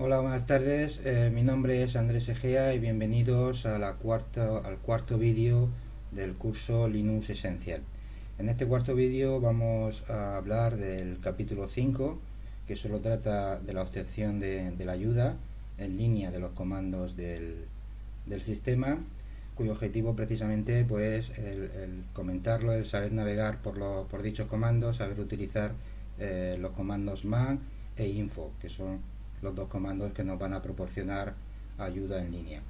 Hola, buenas tardes. Mi nombre es Andrés Egea y bienvenidos a al cuarto vídeo del curso Linux Esencial. En este cuarto vídeo vamos a hablar del capítulo 5, que solo trata de la obtención de la ayuda en línea de los comandos del sistema, cuyo objetivo precisamente pues el comentarlo, el saber navegar por dichos comandos, saber utilizar los comandos man e info, que son los dos comandos que nos van a proporcionar ayuda en línea.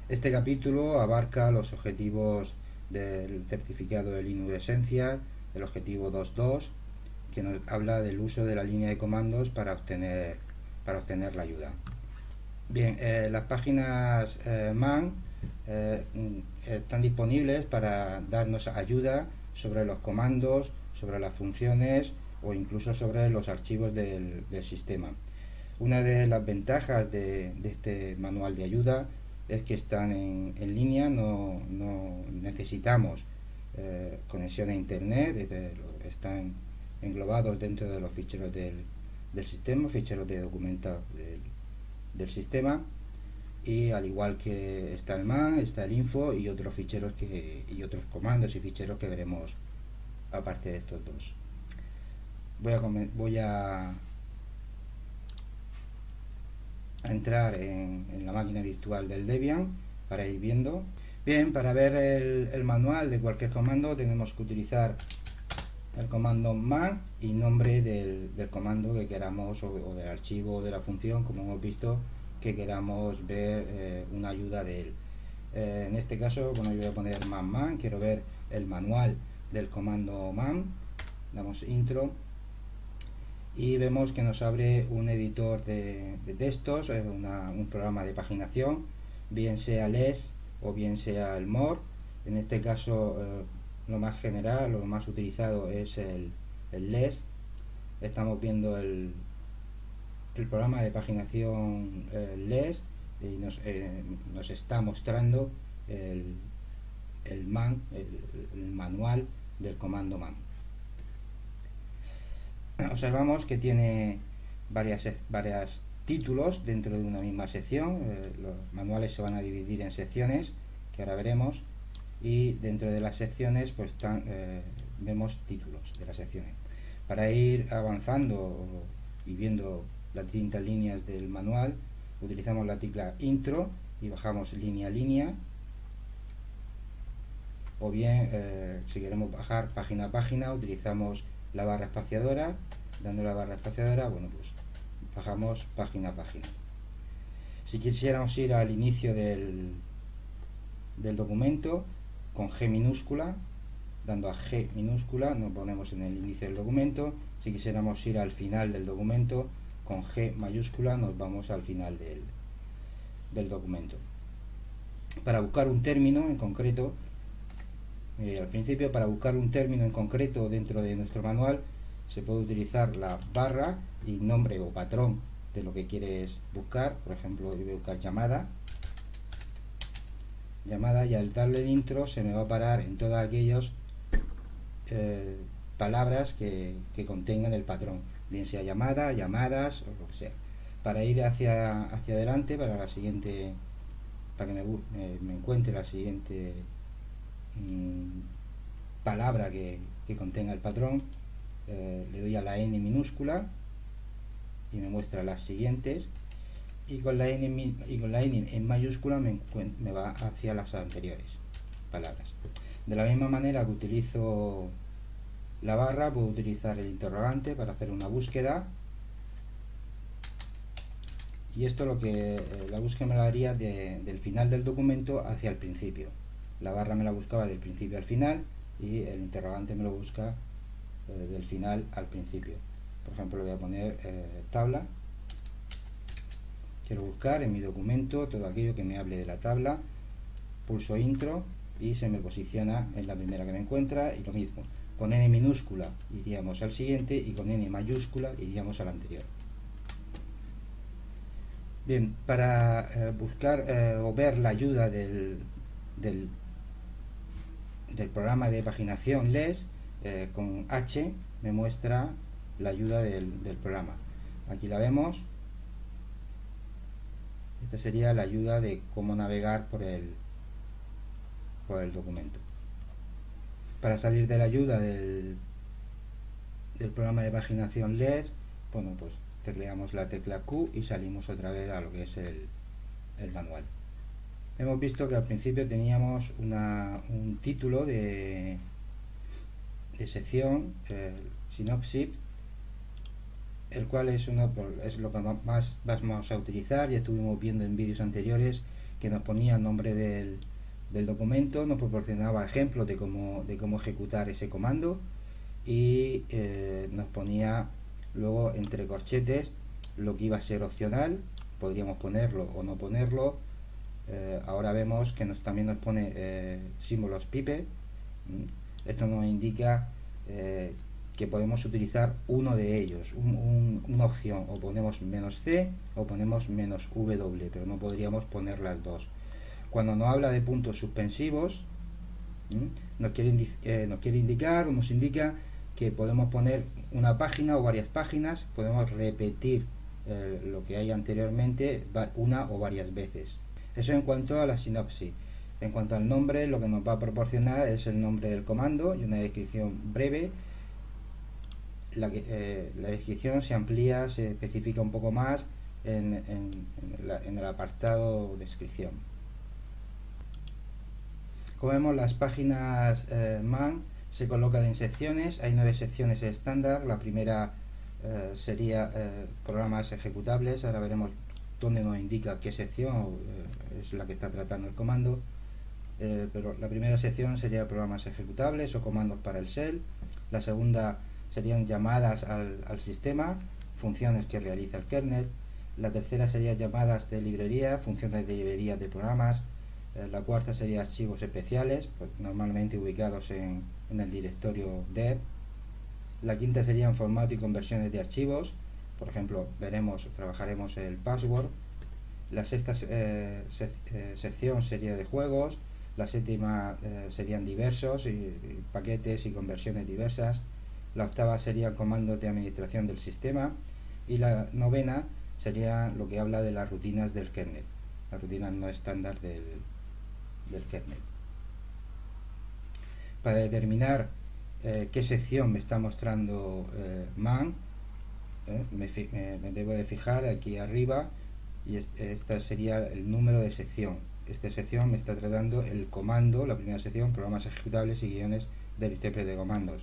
Este capítulo abarca los objetivos del certificado de Linux Essential, el objetivo 2.2, que nos habla del uso de la línea de comandos para obtener la ayuda. Bien, las páginas man están disponibles para darnos ayuda sobre los comandos, sobre las funciones o incluso sobre los archivos del sistema. Una de las ventajas de este manual de ayuda es que están en línea, no necesitamos conexión a internet, están englobados dentro de los ficheros del sistema, ficheros de documentos del sistema, y al igual que está el man, está el info y otros ficheros y otros comandos y ficheros que veremos aparte de estos dos. Voy a entrar en la máquina virtual del Debian para ir viendo. Bien, para ver el manual de cualquier comando tenemos que utilizar el comando man y nombre del comando que queramos o del archivo o de la función, como hemos visto, que queramos ver una ayuda de él. En este caso, bueno, yo voy a poner man, quiero ver el manual del comando man. Damos intro y vemos que nos abre un editor de textos, un programa de paginación, bien sea less o bien sea el more. En este caso lo más general, lo más utilizado es el less. Estamos viendo el programa de paginación less y nos está mostrando el man, el manual del comando man. Observamos que tiene varias títulos dentro de una misma sección. Los manuales se van a dividir en secciones, que ahora veremos, y dentro de las secciones pues vemos títulos de las secciones. Para ir avanzando y viendo las distintas líneas del manual, utilizamos la tecla intro y bajamos línea a línea, o bien si queremos bajar página a página utilizamos la barra espaciadora. Dando la barra espaciadora, bueno, pues bajamos página a página. Si quisiéramos ir al inicio del documento, con G minúscula, dando a G minúscula nos ponemos en el inicio del documento. Si quisiéramos ir al final del documento, con G mayúscula nos vamos al final del documento. Para buscar un término en concreto, al principio, para buscar un término en concreto dentro de nuestro manual, se puede utilizar la barra y nombre o patrón de lo que quieres buscar. Por ejemplo, yo voy a buscar llamada, y al darle el intro se me va a parar en todas aquellas palabras que contengan el patrón, bien sea llamada, llamadas o lo que sea. Para ir hacia adelante, para la siguiente, para que me encuentre la siguiente palabra que contenga el patrón, le doy a la N minúscula y me muestra las siguientes, y con la N en mayúscula me va hacia las anteriores palabras. De la misma manera que utilizo la barra, puedo utilizar el interrogante para hacer una búsqueda, y esto lo que la búsqueda me la haría del final del documento hacia el principio. La barra me la buscaba del principio al final y el interrogante me lo busca del final al principio. Por ejemplo, le voy a poner tabla. Quiero buscar en mi documento todo aquello que me hable de la tabla. Pulso intro y se me posiciona en la primera que me encuentra, y lo mismo. Con N minúscula iríamos al siguiente y con N mayúscula iríamos al anterior. Bien, para buscar o ver la ayuda del programa de paginación less, con H me muestra la ayuda del programa. Aquí la vemos, Esta sería la ayuda de cómo navegar por el documento. Para salir de la ayuda del programa de paginación LED, bueno, pues tecleamos la tecla Q y salimos otra vez a lo que es el manual. Hemos visto que al principio teníamos un título de sección, sinopsis, el cual es lo que más vamos a utilizar. Ya estuvimos viendo en vídeos anteriores que nos ponía el nombre del documento, nos proporcionaba ejemplos de cómo ejecutar ese comando y nos ponía luego entre corchetes lo que iba a ser opcional, podríamos ponerlo o no ponerlo. Ahora vemos que también nos pone símbolos pipe. Esto nos indica que podemos utilizar uno de ellos, una opción, o ponemos -c o ponemos -w, pero no podríamos poner las dos. Cuando nos habla de puntos suspensivos, nos quiere indicar o nos indica que podemos poner una página o varias páginas, podemos repetir lo que hay anteriormente una o varias veces. Eso en cuanto a la sinopsis. En cuanto al nombre, lo que nos va a proporcionar es el nombre del comando y una descripción breve. La descripción se amplía, se especifica un poco más en el apartado descripción. Como vemos, las páginas man se colocan en secciones. Hay 9 secciones estándar. La primera sería programas ejecutables. Ahora veremos dónde nos indica qué sección es la que está tratando el comando. Pero la primera sección sería programas ejecutables o comandos para el shell. La segunda serían llamadas al sistema, funciones que realiza el kernel. La tercera sería llamadas de librería, funciones de librería de programas. La cuarta sería archivos especiales, pues normalmente ubicados en el directorio dev. La quinta serían formato y conversiones de archivos, por ejemplo, trabajaremos el password. La sexta sección sería de juegos. La séptima serían diversos, y paquetes y conversiones diversas. La octava serían comandos de administración del sistema. Y la novena sería lo que habla de las rutinas del kernel, las rutinas no estándar del kernel. Para determinar qué sección me está mostrando man, me debo de fijar aquí arriba, y este sería el número de sección. Esta sección me está tratando el comando, la primera sección, programas ejecutables y guiones del intérprete de comandos.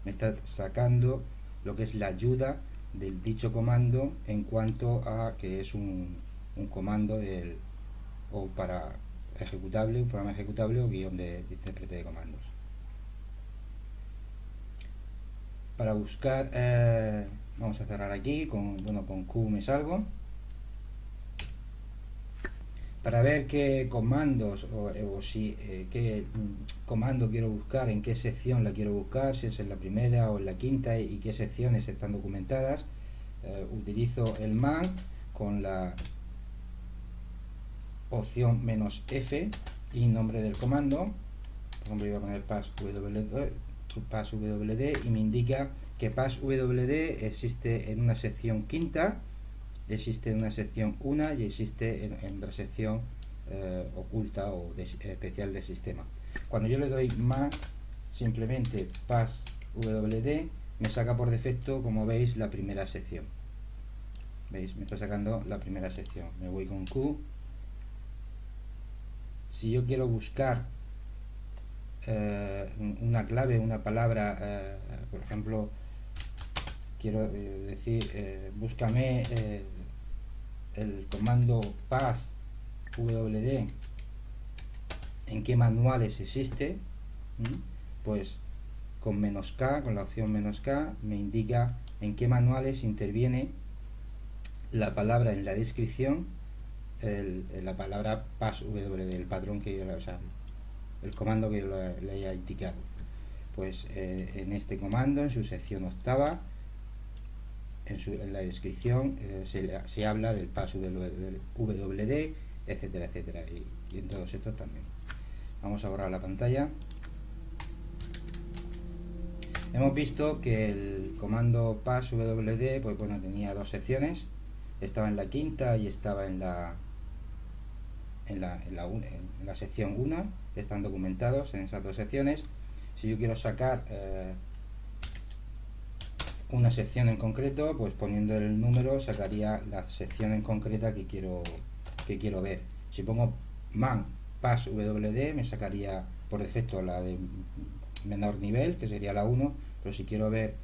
Me está sacando lo que es la ayuda del dicho comando en cuanto a que es un comando o para ejecutable, un programa ejecutable o guión de intérprete de comandos. Para buscar, vamos a cerrar aquí, con Q me salgo. Para ver qué comandos qué comando quiero buscar, en qué sección la quiero buscar, si es en la primera o en la quinta y qué secciones están documentadas, utilizo el man con la opción "-f" y nombre del comando. Por ejemplo, voy a poner passwd y me indica que passwd existe en una sección quinta, existe en una sección 1 y existe en otra sección oculta o especial del sistema. Cuando yo le doy más, simplemente passwd, me saca por defecto, como veis, la primera sección. ¿Veis? Me está sacando la primera sección. Me voy con Q. Si yo quiero buscar una clave, una palabra, por ejemplo, quiero decir, búscame el comando passwd en qué manuales existe, pues con "-k", con la opción "-k", me indica en qué manuales interviene la palabra en la descripción, la palabra passwd, el patrón que yo, el comando que yo le haya indicado. Pues en este comando, en su sección octava, en la descripción se habla del passwd, etcétera, etcétera, y en todos estos también. Vamos a borrar la pantalla. Hemos visto que el comando passwd, pues bueno, tenía dos secciones, estaba en la quinta y estaba en la en la sección 1, están documentados en esas dos secciones. Si yo quiero sacar una sección en concreto, pues poniendo el número sacaría la sección en concreta que quiero ver. Si pongo man pas wd, me sacaría por defecto la de menor nivel, que sería la 1, pero si quiero ver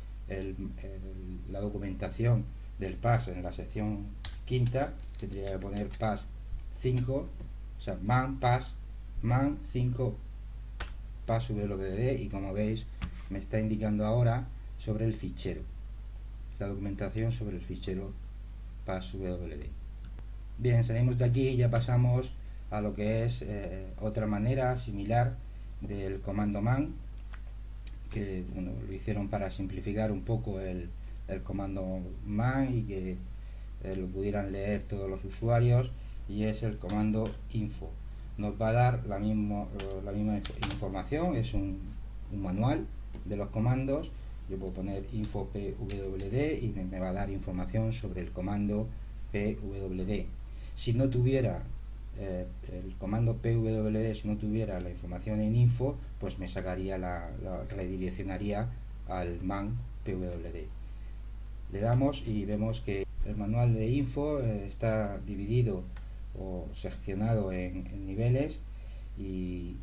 la documentación del pas en la sección quinta, tendría que poner pas 5, o sea, man 5 pas wd, y como veis me está indicando ahora sobre el fichero, la documentación sobre el fichero pas wd. Bien, salimos de aquí y ya pasamos a lo que es otra manera similar del comando man, que bueno, lo hicieron para simplificar un poco el comando man y que lo pudieran leer todos los usuarios, y es el comando info. Nos va a dar la misma información, es un manual de los comandos. Yo puedo poner info pwd y me va a dar información sobre el comando pwd. Si no tuviera el comando pwd, si no tuviera la información en info, pues me sacaría la redireccionaría al man pwd. Le damos y vemos que el manual de info está dividido o seccionado en niveles, y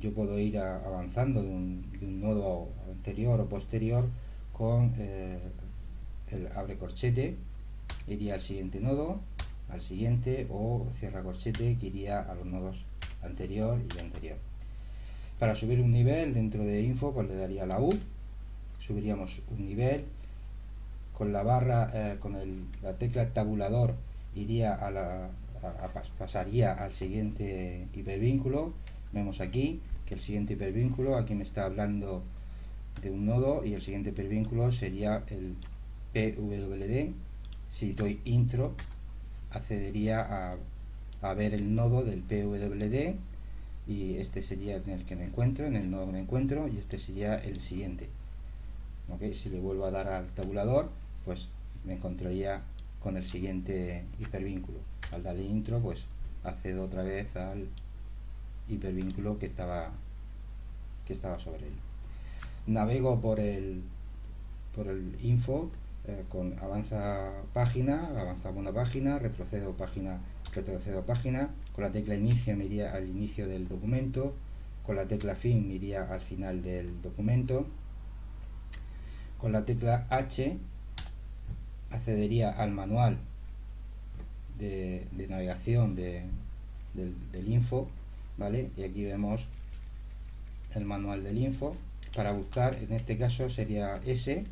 yo puedo ir avanzando de un nodo anterior o posterior con el abre corchete, iría al siguiente nodo, al siguiente, o cierra corchete, que iría a los nodos anterior y anterior. Para subir un nivel dentro de info, pues le daría la U, subiríamos un nivel. Con la barra, la tecla tabulador, iría pasaría al siguiente hipervínculo. Vemos aquí que el siguiente hipervínculo, aquí me está hablando de un nodo, y el siguiente hipervínculo sería el pwd. Si doy intro, accedería a ver el nodo del pwd, y este sería en el que me encuentro, en el nodo que me encuentro, y este sería el siguiente. ¿Okay? Si le vuelvo a dar al tabulador, pues me encontraría con el siguiente hipervínculo. Al darle intro, pues accedo otra vez al hipervínculo que estaba sobre él. Navego por el info con avanza página, avanzamos una página, retrocedo página, con la tecla inicio me iría al inicio del documento, con la tecla fin me iría al final del documento, con la tecla H accedería al manual de navegación del info, ¿vale? Y aquí vemos el manual del info. Para buscar, en este caso sería S,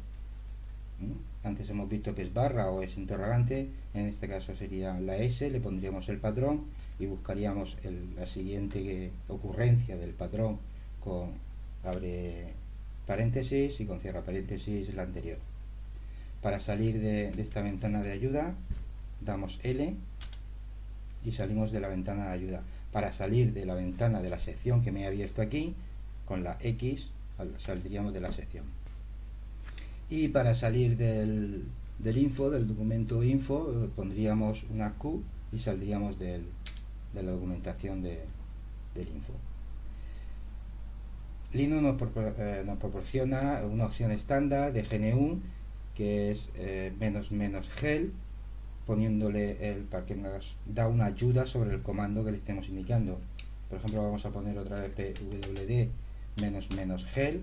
antes hemos visto que es barra o es interrogante, en este caso sería la S, le pondríamos el patrón y buscaríamos la siguiente ocurrencia del patrón con abre paréntesis y con cierra paréntesis la anterior. Para salir de esta ventana de ayuda, damos L y salimos de la ventana de ayuda. Para salir de la ventana de la sección que me he abierto aquí, con la X saldríamos de la sección. Y para salir del info, del documento info, pondríamos una Q y saldríamos de la documentación del info. Linux nos proporciona una opción estándar de GNU, que es --gel, poniéndole para que nos da una ayuda sobre el comando que le estemos indicando. Por ejemplo, vamos a poner otra vez pwd --gel,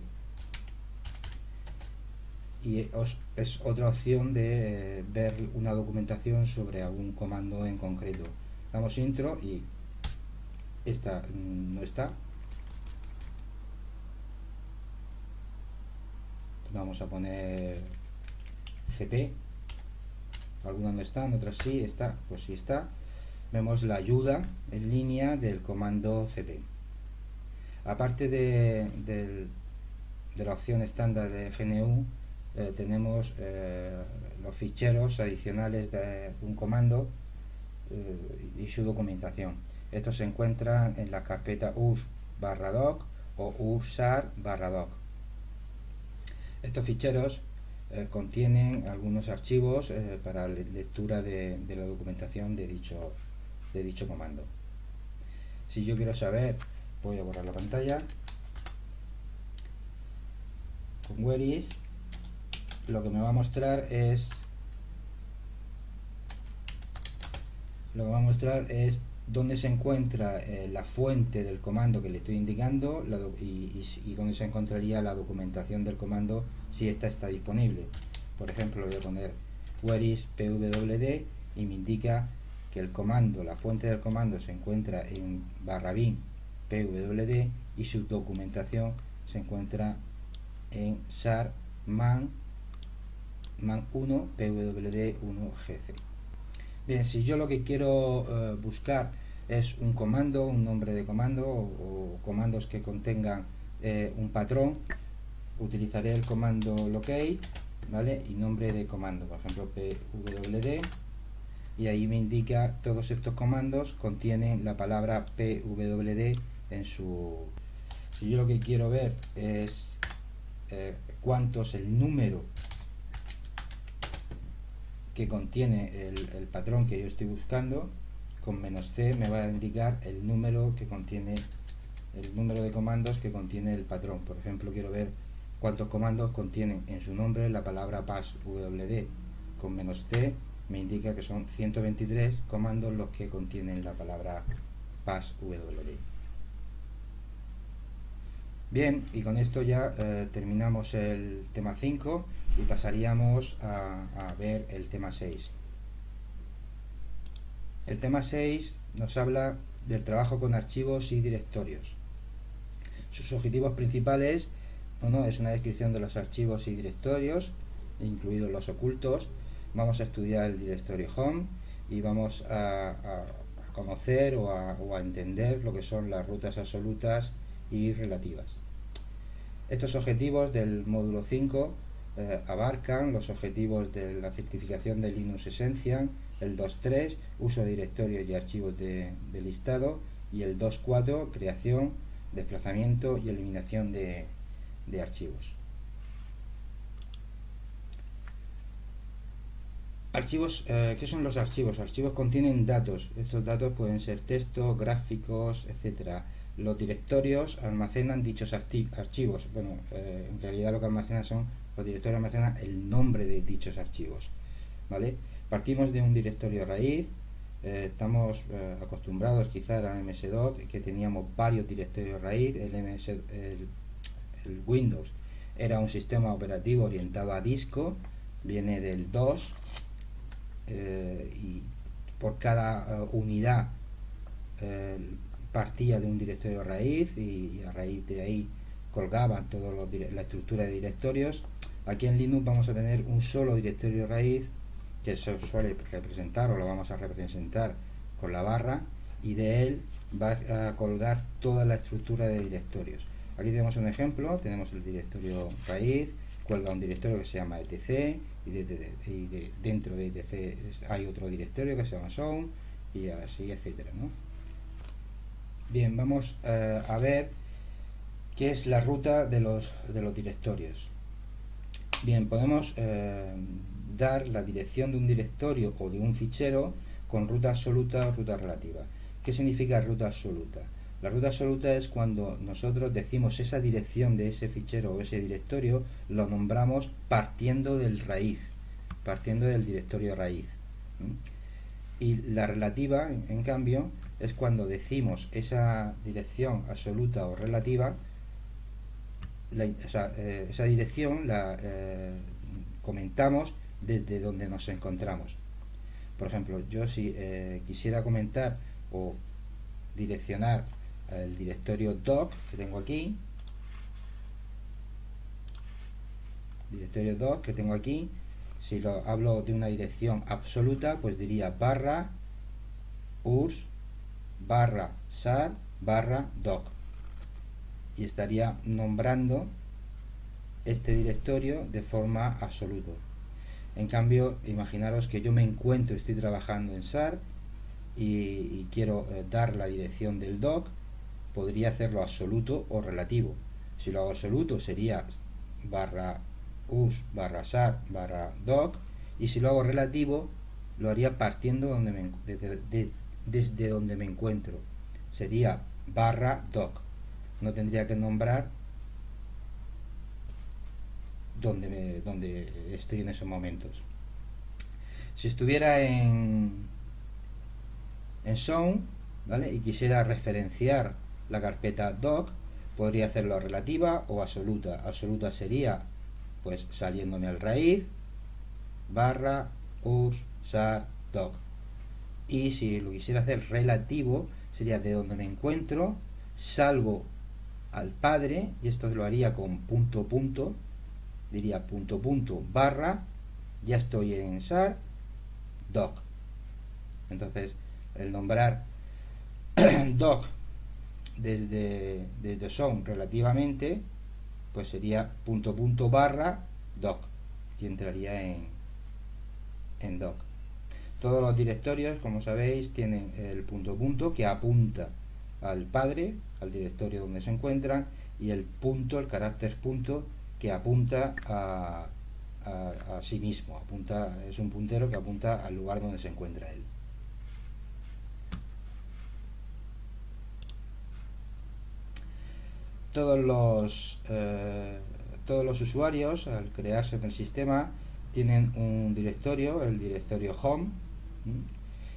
y es otra opción de ver una documentación sobre algún comando en concreto. Damos intro y esta no está. Vamos a poner cp, algunas no están, otras sí está, pues sí está. Vemos la ayuda en línea del comando cp. Aparte de la opción estándar de GNU, tenemos los ficheros adicionales de un comando y su documentación. Estos se encuentran en la carpeta us/doc o usar/doc. Estos ficheros contienen algunos archivos para lectura de la documentación de dicho comando. Si yo quiero saber, voy a borrar la pantalla. Con where is, lo que me va a mostrar es dónde se encuentra la fuente del comando que le estoy indicando y dónde se encontraría la documentación del comando si esta está disponible. Por ejemplo, voy a poner where is pwd y me indica que el comando, la fuente del comando se encuentra en /bin pwd y su documentación se encuentra en sar man 1 pwd 1gc. Bien, si yo lo que quiero buscar es un comando, un nombre de comando o comandos que contengan un patrón, utilizaré el comando locate, ¿vale? Y nombre de comando, por ejemplo pwd, y ahí me indica todos estos comandos contienen la palabra pwd en su... Si yo lo que quiero ver es cuánto es el número que contiene el patrón que yo estoy buscando, con -c me va a indicar el número que contiene, el número de comandos que contiene el patrón. Por ejemplo, quiero ver cuántos comandos contienen en su nombre la palabra passwd. Con -c me indica que son 123 comandos los que contienen la palabra passwd. Bien, y con esto ya terminamos el tema 5 y pasaríamos a ver el tema 6. El tema 6 nos habla del trabajo con archivos y directorios. Sus objetivos principales, bueno, es una descripción de los archivos y directorios, incluidos los ocultos. Vamos a estudiar el directorio home y vamos a conocer o a entender lo que son las rutas absolutas y relativas. Estos objetivos del módulo 5 abarcan los objetivos de la certificación de Linux Essential, el 2.3, uso de directorios y archivos de listado, y el 2.4, creación, desplazamiento y eliminación de archivos. Archivos, ¿qué son los archivos? Archivos contienen datos. Estos datos pueden ser texto, gráficos, etcétera. Los directorios almacenan dichos archivos. Bueno, en realidad lo que almacenan los directorios almacenan el nombre de dichos archivos, ¿vale? Partimos de un directorio raíz. Estamos acostumbrados quizás al MS-DOS, que teníamos varios directorios raíz. El Windows era un sistema operativo orientado a disco, viene del DOS, y por cada unidad partía de un directorio raíz y a raíz de ahí colgaban toda la estructura de directorios. Aquí en Linux vamos a tener un solo directorio raíz que se suele representar, o lo vamos a representar con la barra, y de él va a colgar toda la estructura de directorios. Aquí tenemos un ejemplo, tenemos el directorio raíz, cuelga un directorio que se llama etc, y dentro de etc hay otro directorio que se llama sound, y así, etcétera, ¿no? Bien, vamos a ver qué es la ruta de los directorios. Bien, podemos dar la dirección de un directorio o de un fichero con ruta absoluta o ruta relativa. ¿Qué significa ruta absoluta? La ruta absoluta es cuando nosotros decimos esa dirección de ese fichero o ese directorio, lo nombramos partiendo del raíz, partiendo del directorio raíz. Y la relativa, en cambio, es cuando decimos esa dirección absoluta o relativa, esa dirección la comentamos desde donde nos encontramos. Por ejemplo, yo si quisiera comentar o direccionar el directorio doc que tengo aquí, si lo hablo de una dirección absoluta, pues diría barra /urs barra sar barra doc, y estaría nombrando este directorio de forma absoluta. En cambio, imaginaros que yo me encuentro, estoy trabajando en SAR y quiero dar la dirección del doc, podría hacerlo absoluto o relativo. Si lo hago absoluto sería barra us barra sar barra doc, y si lo hago relativo lo haría partiendo desde donde me encuentro. Sería /doc. No tendría que nombrar donde estoy en esos momentos. Si estuviera en Sound, ¿vale?, y quisiera referenciar la carpeta doc, podría hacerlo a relativa o absoluta. Absoluta sería pues saliéndome al raíz /urs /sar doc, y si lo quisiera hacer relativo sería de donde me encuentro, salgo al padre, y esto lo haría con punto punto, diría punto punto barra, ya estoy en sar doc. Entonces el nombrar doc desde sound relativamente, pues sería punto punto barra doc, y entraría en doc. Todos los directorios, como sabéis, tienen el punto punto que apunta al padre, al directorio donde se encuentran, y el punto, el carácter punto, que apunta a sí mismo, es un puntero que apunta al lugar donde se encuentra él. Todos los usuarios, al crearse en el sistema, tienen un directorio, el directorio home,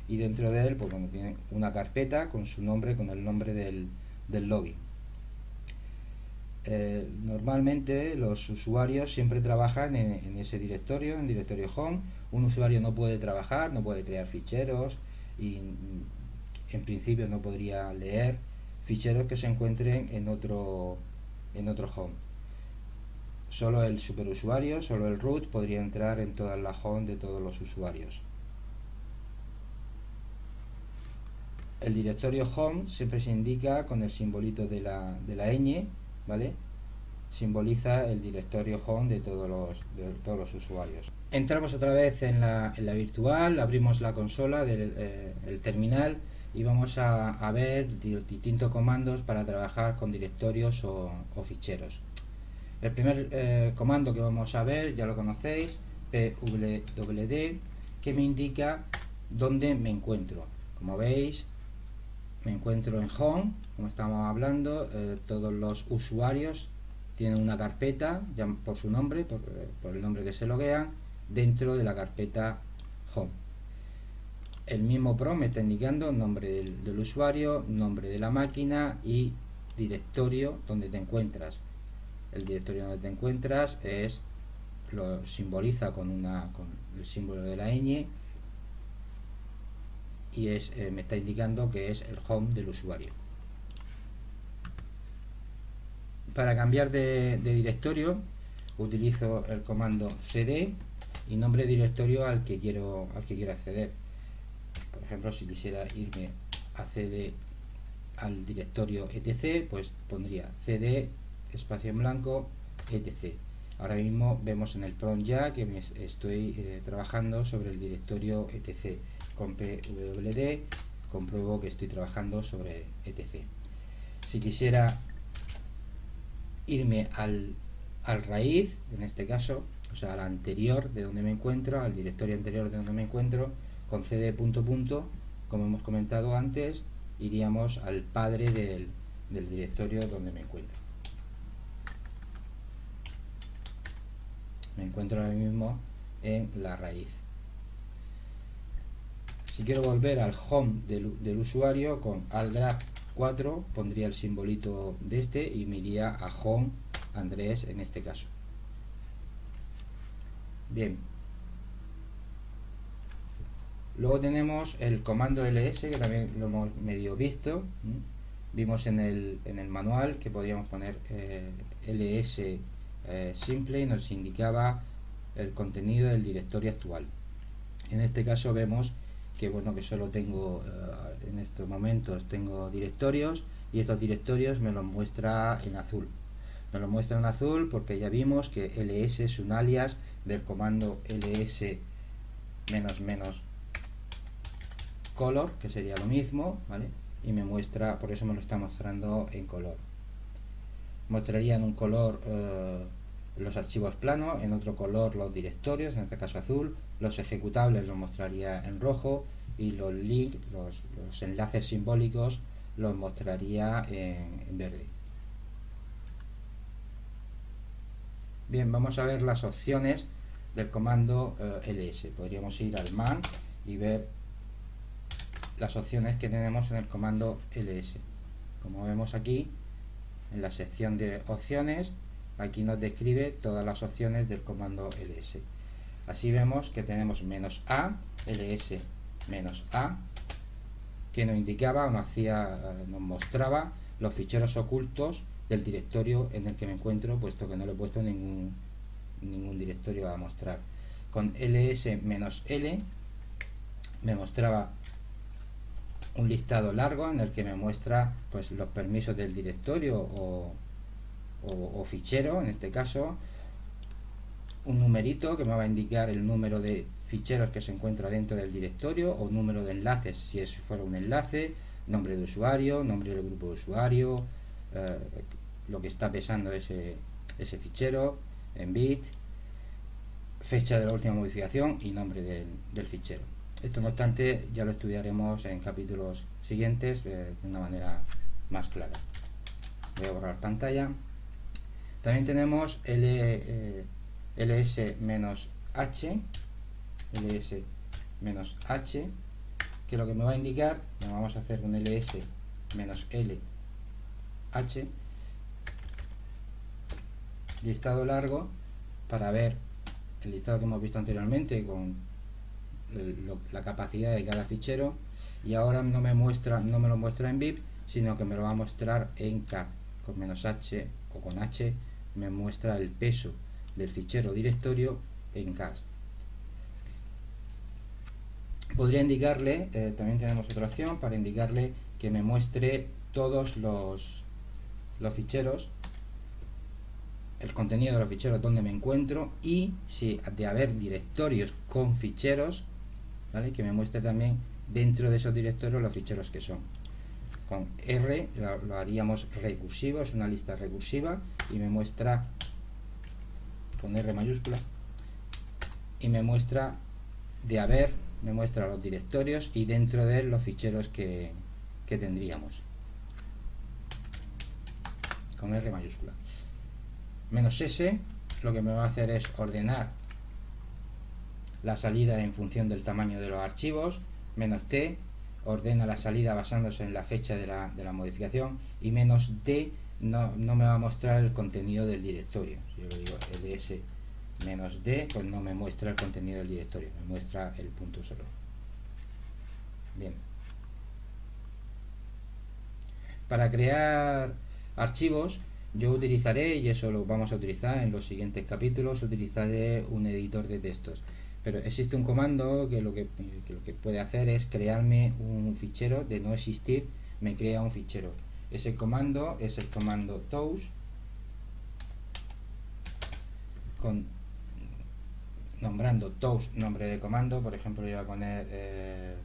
y dentro de él, pues bueno, tienen una carpeta con su nombre, con el nombre del login. Normalmente los usuarios siempre trabajan en ese directorio, en directorio home. Un usuario no puede trabajar, no puede crear ficheros, y en principio no podría leer ficheros que se encuentren en otro home. Solo el superusuario, solo el root, podría entrar en todas las home de todos los usuarios. El directorio home siempre se indica con el simbolito de la ñ, ¿vale? Simboliza el directorio home de todos los usuarios. Entramos otra vez en la virtual, abrimos la consola del terminal y vamos a ver distintos comandos para trabajar con directorios o ficheros. El primer comando que vamos a ver ya lo conocéis, pwd, que me indica dónde me encuentro. Como veis, me encuentro en home, como estamos hablando. Todos los usuarios tienen una carpeta, ya por su nombre, por el nombre que se loguean, dentro de la carpeta home. El mismo prompt me está indicando nombre del usuario, nombre de la máquina y directorio donde te encuentras. El directorio donde te encuentras lo simboliza con el símbolo de la ñ, y me está indicando que es el home del usuario. Para cambiar de directorio utilizo el comando cd y nombre de directorio al que quiero acceder. Por ejemplo, si quisiera irme a cd al directorio etc, pues pondría cd espacio en blanco etc. Ahora mismo vemos en el prompt ya que estoy trabajando sobre el directorio etc. Con pwd compruebo que estoy trabajando sobre etc. Si quisiera irme al raíz, en este caso, o sea, al anterior de donde me encuentro, al directorio anterior de donde me encuentro, con cd punto punto, como hemos comentado antes, iríamos al padre del directorio donde me encuentro. Me encuentro ahora mismo en la raíz. Si quiero volver al home del usuario, con alt-grab 4 pondría el simbolito de este y me iría a home Andrés en este caso. Bien. Luego tenemos el comando ls, que también lo hemos medio visto. Vimos en el manual que podíamos poner ls simple y nos indicaba el contenido del directorio actual. En este caso vemos que bueno, que solo tengo en estos momentos tengo directorios, y estos directorios me los muestra en azul. Me lo muestra en azul porque ya vimos que ls es un alias del comando ls color, que sería lo mismo, ¿vale? Y me muestra, por eso me lo está mostrando en color. Mostraría en un color los archivos planos, en otro color los directorios, en este caso azul, los ejecutables los mostraría en rojo, y los links, los enlaces simbólicos, los mostraría en verde. Bien, vamos a ver las opciones del comando ls. Podríamos ir al man y ver las opciones que tenemos en el comando ls. Como vemos aquí, en la sección de opciones, aquí nos describe todas las opciones del comando ls. Así vemos que tenemos -a, ls -a, que nos indicaba o nos mostraba los ficheros ocultos del directorio en el que me encuentro, puesto que no le he puesto ningún directorio a mostrar. Con ls-l me mostraba un listado largo en el que me muestra pues los permisos del directorio o fichero, en este caso un numerito que me va a indicar el número de ficheros que se encuentra dentro del directorio, o número de enlaces si fuera un enlace, nombre de usuario, nombre del grupo de usuario, lo que está pesando ese fichero en bit, fecha de la última modificación y nombre del fichero. Esto, no obstante, ya lo estudiaremos en capítulos siguientes de una manera más clara. Voy a borrar pantalla. También tenemos ls-h, que lo que me va a indicar, vamos a hacer un ls-lh, listado largo, para ver el listado que hemos visto anteriormente con la capacidad de cada fichero, y ahora no me lo muestra en bit, sino que me lo va a mostrar en CAD. Con -h o con h me muestra el peso del fichero directorio en CAD. Podría indicarle, también tenemos otra opción para indicarle que me muestre todos los ficheros, el contenido de los ficheros donde me encuentro, y si de haber directorios con ficheros, ¿vale?, que me muestre también dentro de esos directorios los ficheros que son. Con R lo haríamos recursivo, es una lista recursiva, y me muestra con R mayúscula, y me muestra de haber, me muestra los directorios y dentro de él los ficheros que tendríamos, con R mayúscula. -S lo que me va a hacer es ordenar la salida en función del tamaño de los archivos. -T ordena la salida basándose en la fecha de la modificación, y -D no me va a mostrar el contenido del directorio. Si yo lo digo ls-d, pues no me muestra el contenido del directorio, me muestra el punto solo. Bien, para crear archivos yo utilizaré, y eso lo vamos a utilizar en los siguientes capítulos, utilizaré un editor de textos. Pero existe un comando que lo que puede hacer es crearme un fichero. De no existir, me crea un fichero. Ese comando es el comando toast, nombrando toast nombre de comando. Por ejemplo, yo voy a poner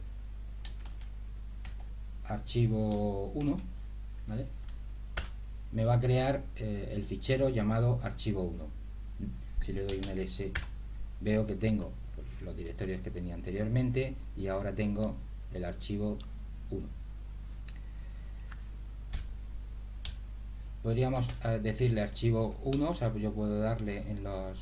archivo 1, ¿vale? Me va a crear el fichero llamado archivo 1. Si le doy un ls, veo que tengo los directorios que tenía anteriormente, y ahora tengo el archivo 1. Podríamos decirle archivo 1, o sea, yo puedo darle en los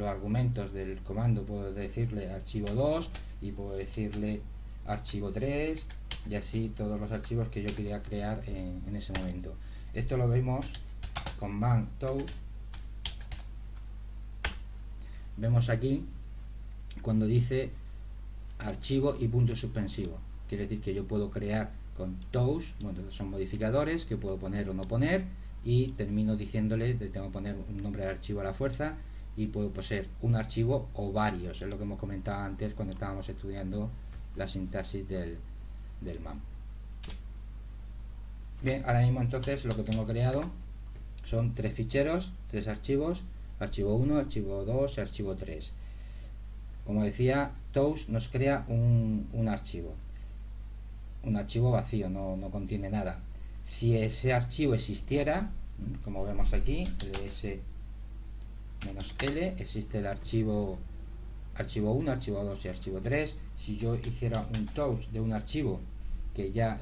argumentos del comando, puedo decirle archivo 2, y puedo decirle archivo 3, y así todos los archivos que yo quería crear en ese momento. Esto lo vemos con man toast. Vemos aquí cuando dice archivo y punto suspensivo, quiere decir que yo puedo crear con toast, bueno, son modificadores que puedo poner o no poner, y termino diciéndole que tengo que poner un nombre de archivo a la fuerza, y puedo poseer un archivo o varios, es lo que hemos comentado antes cuando estábamos estudiando la sintaxis del man. Bien, ahora mismo entonces lo que tengo creado son 3 ficheros, 3 archivos, archivo 1, archivo 2 y archivo 3. Como decía, toast nos crea un archivo vacío, no contiene nada. Si ese archivo existiera, como vemos aquí, ls-l, existe el archivo 1, archivo 2 y archivo 3. Si yo hiciera un toast de un archivo que ya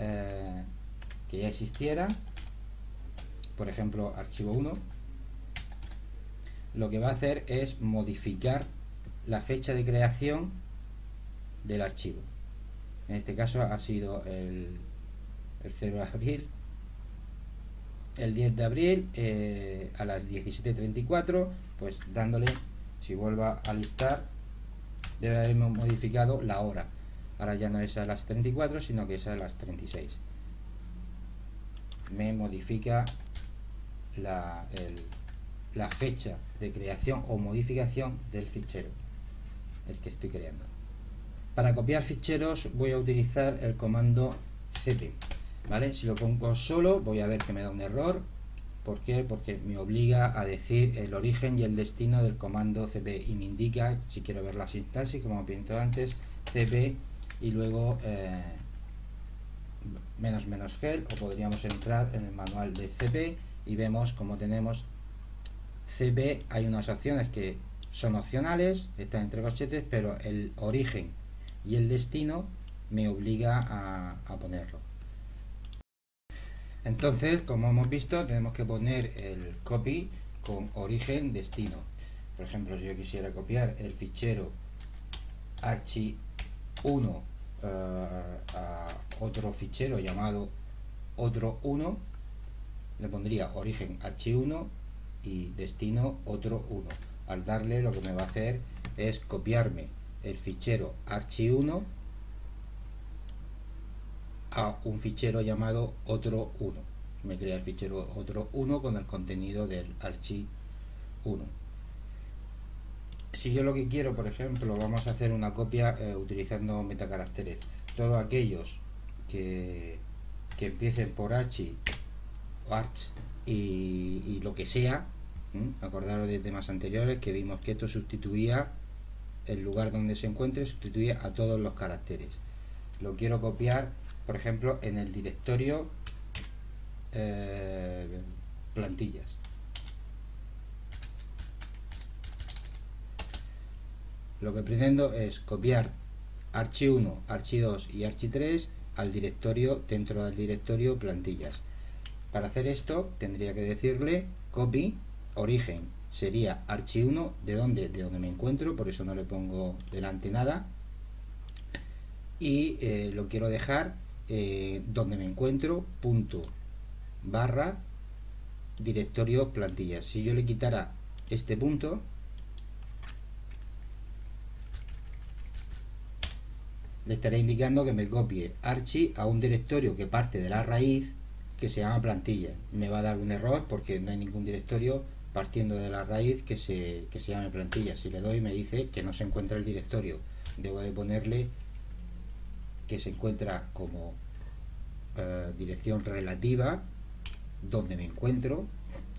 que ya existiera, por ejemplo archivo 1, lo que va a hacer es modificar la fecha de creación del archivo. En este caso ha sido el 0 de abril, el 10 de abril a las 17:34, pues dándole, si vuelvo a listar, debe haberme modificado la hora. Ahora ya no es a las 34, sino que es a las 36. Me modifica la fecha de creación o modificación del fichero, el que estoy creando. Para copiar ficheros voy a utilizar el comando cp, ¿vale? Si lo pongo solo voy a ver que me da un error. ¿Por qué? Porque me obliga a decir el origen y el destino del comando cp y me indica, si quiero ver la sintaxis, como he pintado antes, cp y luego --help, o podríamos entrar en el manual de cp y vemos como tenemos cp. Hay unas opciones que son opcionales, están entre corchetes, pero el origen y el destino me obliga a ponerlo. Entonces, como hemos visto, tenemos que poner el copy con origen destino. Por ejemplo, si yo quisiera copiar el fichero archi1 a otro fichero llamado otro1, le pondría origen archi1 y destino otro1. Al darle, lo que me va a hacer es copiarme el fichero archi1 a un fichero llamado otro1. Me crea el fichero otro1 con el contenido del archi1. Si yo lo que quiero, por ejemplo, vamos a hacer una copia utilizando metacaracteres, todos aquellos que empiecen por archi o arch y lo que sea, acordaros de temas anteriores que vimos que esto sustituía el lugar donde se encuentre, sustituía a todos los caracteres. Lo quiero copiar, por ejemplo, en el directorio plantillas. Lo que pretendo es copiar archi1, archi2 y archi3 al directorio, dentro del directorio plantillas. Para hacer esto tendría que decirle copy origen, sería archi1, de donde me encuentro, por eso no le pongo delante nada, y lo quiero dejar donde me encuentro, punto barra directorio plantillas. Si yo le quitara este punto, le estaré indicando que me copie archi a un directorio que parte de la raíz que se llama plantilla. Me va a dar un error porque no hay ningún directorio partiendo de la raíz que se llame plantilla. Si le doy me dice que no se encuentra el directorio. Debo de ponerle que se encuentra como dirección relativa donde me encuentro,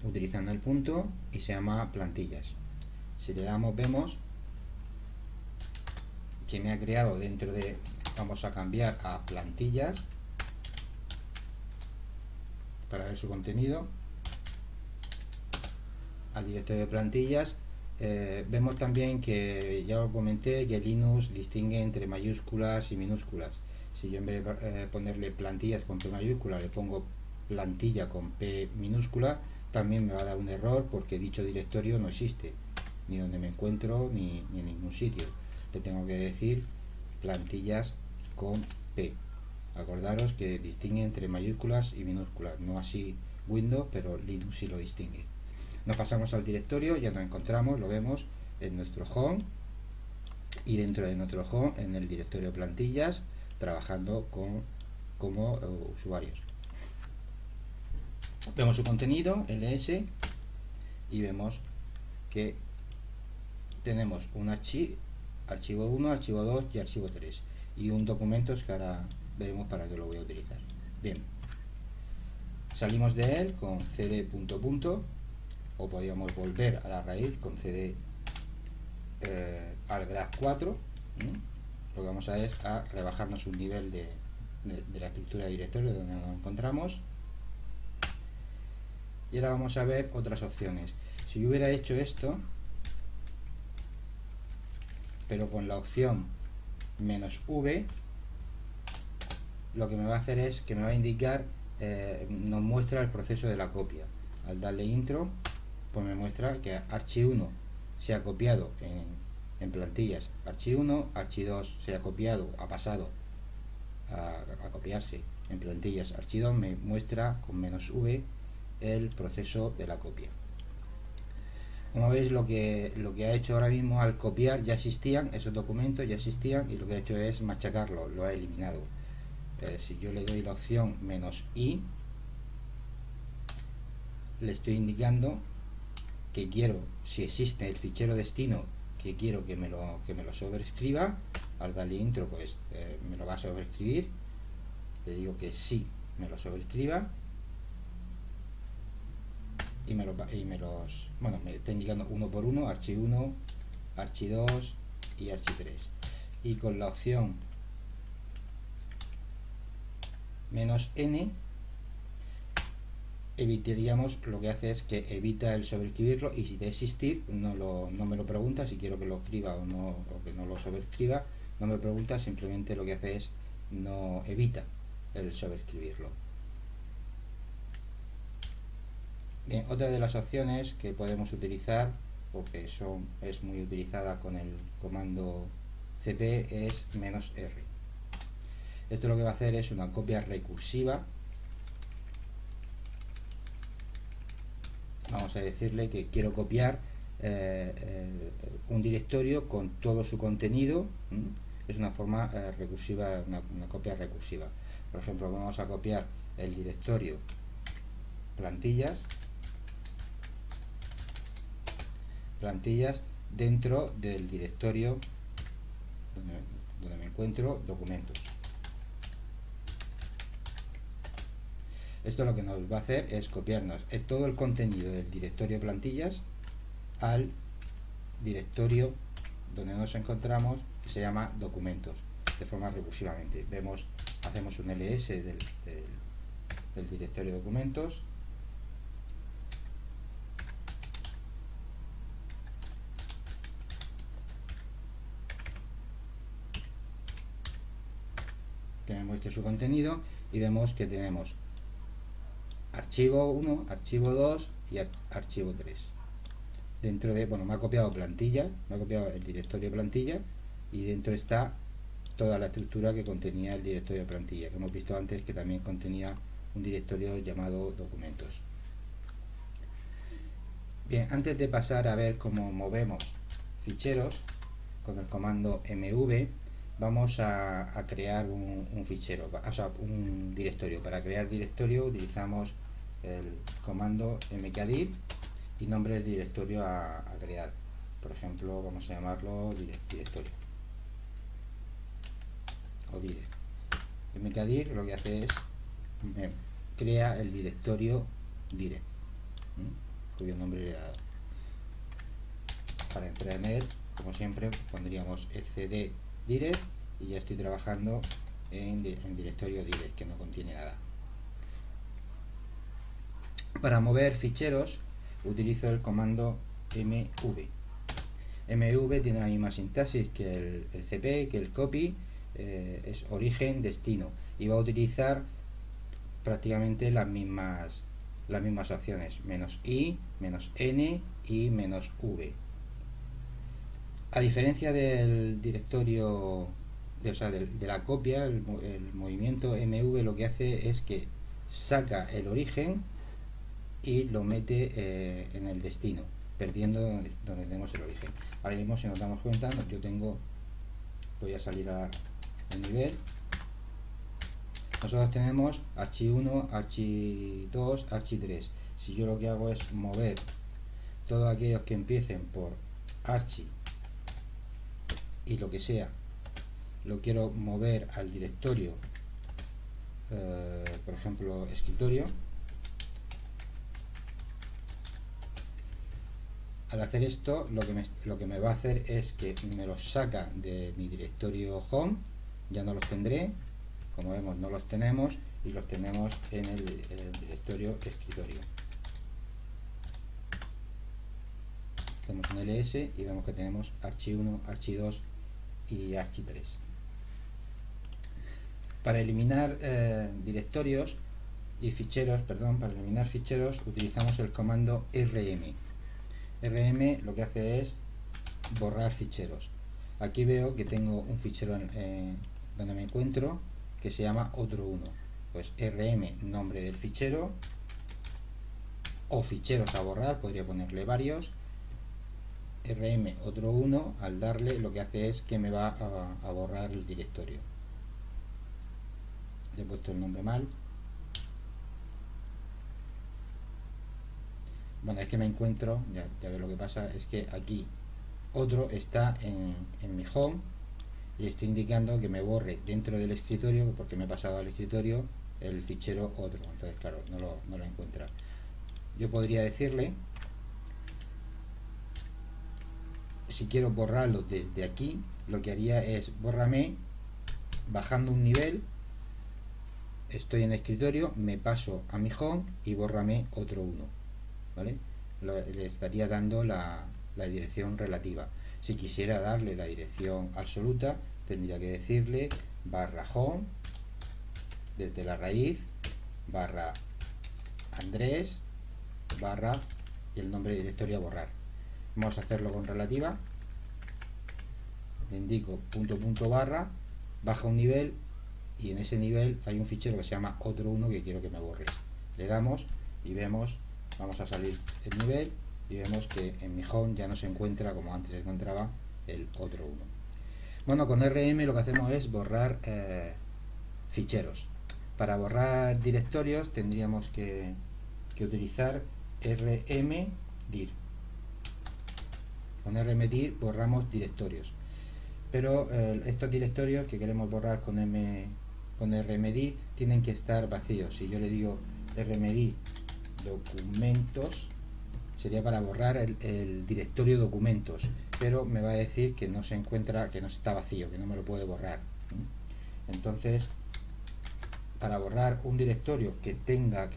utilizando el punto, y se llama plantillas. Si le damos, vemos que me ha creado dentro de, vamos a cambiar a plantillas para ver su contenido, al directorio de plantillas. Vemos también que ya os comenté que Linux distingue entre mayúsculas y minúsculas. Si yo en vez de ponerle plantillas con P mayúscula le pongo plantilla con P minúscula, también me va a dar un error porque dicho directorio no existe, ni donde me encuentro ni en ningún sitio. Le tengo que decir plantillas con P. Acordaros que distingue entre mayúsculas y minúsculas, no así Windows, pero Linux sí lo distingue. Nos pasamos al directorio, ya nos encontramos, lo vemos en nuestro home, y dentro de nuestro home, en el directorio plantillas, trabajando como usuarios. Vemos su contenido, ls, y vemos que tenemos un archivo 1, archivo 2 y archivo 3, y un documentos que ahora veremos para qué lo voy a utilizar. Bien, salimos de él con cd punto, o podríamos volver a la raíz con cd al graph 4. Lo que vamos a hacer es a rebajarnos un nivel de la estructura de directorio donde nos encontramos, y ahora vamos a ver otras opciones. Si yo hubiera hecho esto pero con la opción -v, lo que me va a hacer es que me va a indicar nos muestra el proceso de la copia. Al darle intro, pues me muestra que archi1 se ha copiado en plantillas archi1, archi2 se ha copiado, ha pasado a copiarse en plantillas archi2, me muestra con "-v" el proceso de la copia. Como veis, lo que ha hecho ahora mismo al copiar, ya existían esos documentos, ya existían, y lo que ha hecho es machacarlo, lo ha eliminado. Si yo le doy la opción "-i", le estoy indicando que quiero, si existe el fichero destino, que quiero que me lo sobreescriba. Al darle intro, pues me lo va a sobreescribir. Le digo que sí, me lo sobreescriba. Y me está indicando uno por uno, archi1, archi2 y archi3. Y con la opción "-n", evitaríamos, lo que hace es que evita el sobreescribirlo, y si de existir no me lo pregunta si quiero que lo escriba o no, o que no lo sobreescriba, no me pregunta, simplemente lo que hace es no evita el sobreescribirlo. Bien, otra de las opciones que podemos utilizar, porque es muy utilizada con el comando cp, es "-r". Esto lo que va a hacer es una copia recursiva. Vamos a decirle que quiero copiar un directorio con todo su contenido. Es una forma recursiva, una copia recursiva. Por ejemplo, vamos a copiar el directorio plantillas dentro del directorio donde me encuentro documentos. Esto lo que nos va a hacer es copiarnos todo el contenido del directorio plantillas al directorio donde nos encontramos, que se llama documentos, de forma recursivamente. Hacemos un ls del directorio documentos, que me muestre su contenido, y vemos que tenemos archivo 1, archivo 2 y archivo 3. Dentro de, me ha copiado plantilla, me ha copiado el directorio plantilla, y dentro está toda la estructura que contenía el directorio plantilla, que hemos visto antes que también contenía un directorio llamado documentos. Bien, antes de pasar a ver cómo movemos ficheros con el comando "-mv", vamos a crear un fichero, o sea, un directorio. Para crear directorio utilizamos el comando "mkdir" y nombre del directorio a crear. Por ejemplo, vamos a llamarlo directorio o direct. Mkdir lo que hace es crea el directorio direct, cuyo nombre le he dado. Para entrar en él, como siempre, pondríamos cd direct, y ya estoy trabajando en directorio direct, que no contiene nada. Para mover ficheros utilizo el comando "-mv". "-mv" tiene la misma sintaxis que el cp, que el copy, es origen, destino, y va a utilizar prácticamente las mismas opciones, "-i", "-n" y "-v". A diferencia del directorio, de la copia, el movimiento "-mv" lo que hace es que saca el origen y lo mete en el destino, perdiendo donde tenemos el origen. Ahora mismo, si nos damos cuenta, voy a salir al nivel. Nosotros tenemos archi1, archi2, archi3. Si yo lo que hago es mover todos aquellos que empiecen por archi y lo que sea, lo quiero mover al directorio, por ejemplo, escritorio. Al hacer esto, lo que me va a hacer es que me los saca de mi directorio home. Ya no los tendré, como vemos no los tenemos, y los tenemos en el directorio escritorio. Hacemos un ls y vemos que tenemos archi1, archi2 y archi3. Para eliminar directorios y ficheros, perdón, para eliminar ficheros utilizamos el comando rm. Rm lo que hace es borrar ficheros. Aquí veo que tengo un fichero donde me encuentro que se llama otro1. Pues rm, nombre del fichero, o ficheros a borrar, podría ponerle varios. rm otro1, al darle lo que hace es que me va a borrar el directorio. Le he puesto el nombre mal. Bueno, es que me encuentro, ya ve lo que pasa, es que aquí otro está en mi home y estoy indicando que me borre dentro del escritorio, porque me he pasado al escritorio el fichero otro. Entonces, claro, no lo encuentra. Yo podría decirle, si quiero borrarlo desde aquí, lo que haría es bórrame bajando un nivel. Estoy en el escritorio, me paso a mi home y bórrame otro1, ¿vale? Le estaría dando la dirección relativa. Si quisiera darle la dirección absoluta, tendría que decirle /home desde la raíz /Andrés y el nombre de directorio a borrar. Vamos a hacerlo con relativa. Le indico punto barra, baja un nivel y en ese nivel hay un fichero que se llama otro1 que quiero que me borre. Le damos y vemos, vamos a salir el nivel y vemos que en mi home ya no se encuentra como antes se encontraba el otro1. Bueno, con rm lo que hacemos es borrar ficheros. Para borrar directorios tendríamos que utilizar rmdir. Con rmdir borramos directorios, pero estos directorios que queremos borrar con rmdir tienen que estar vacíos. Si yo le digo rmdir documentos, sería para borrar el directorio documentos, pero me va a decir que no se encuentra, que no está vacío, que no me lo puede borrar. Entonces, para borrar un directorio que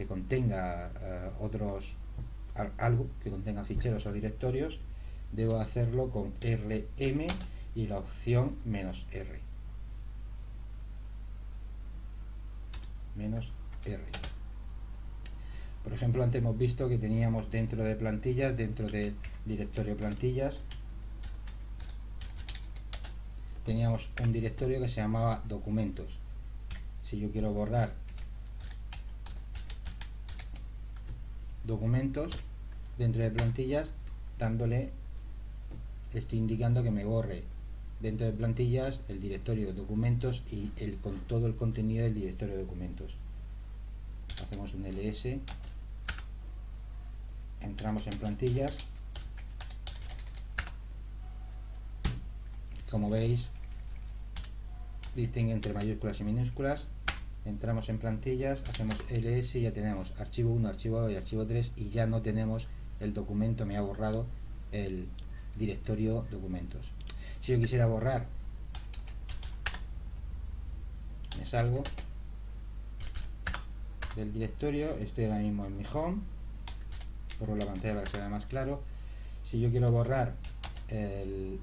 contenga algo que contenga ficheros o directorios, debo hacerlo con rm y la opción -r. -r. Por ejemplo, antes hemos visto que teníamos dentro de plantillas, dentro del directorio plantillas, teníamos un directorio que se llamaba documentos. Si yo quiero borrar documentos dentro de plantillas, estoy indicando que me borre dentro de plantillas el directorio de documentos y con todo el contenido del directorio de documentos. Hacemos un ls, entramos en plantillas, como veis distingue entre mayúsculas y minúsculas. Entramos en plantillas, hacemos ls y ya tenemos archivo 1, archivo 2 y archivo 3 y ya no tenemos el documento, me ha borrado el directorio documentos. Si yo quisiera borrar, me salgo del directorio, estoy ahora mismo en mi home, borro la pantalla para que se vea más claro. Si yo quiero borrar el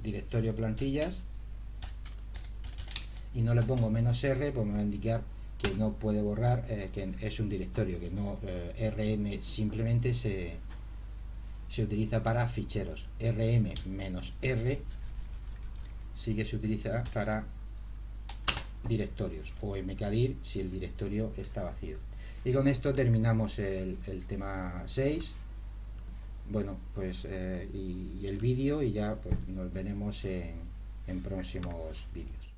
directorio plantillas y no le pongo -r, pues me va a indicar que no puede borrar, que es un directorio, que no, rm simplemente se utiliza para ficheros. rm-r sí que se utiliza para directorios, o mkdir si el directorio está vacío. Y con esto terminamos el tema 6. Bueno, pues y el vídeo, y ya pues nos veremos en próximos vídeos.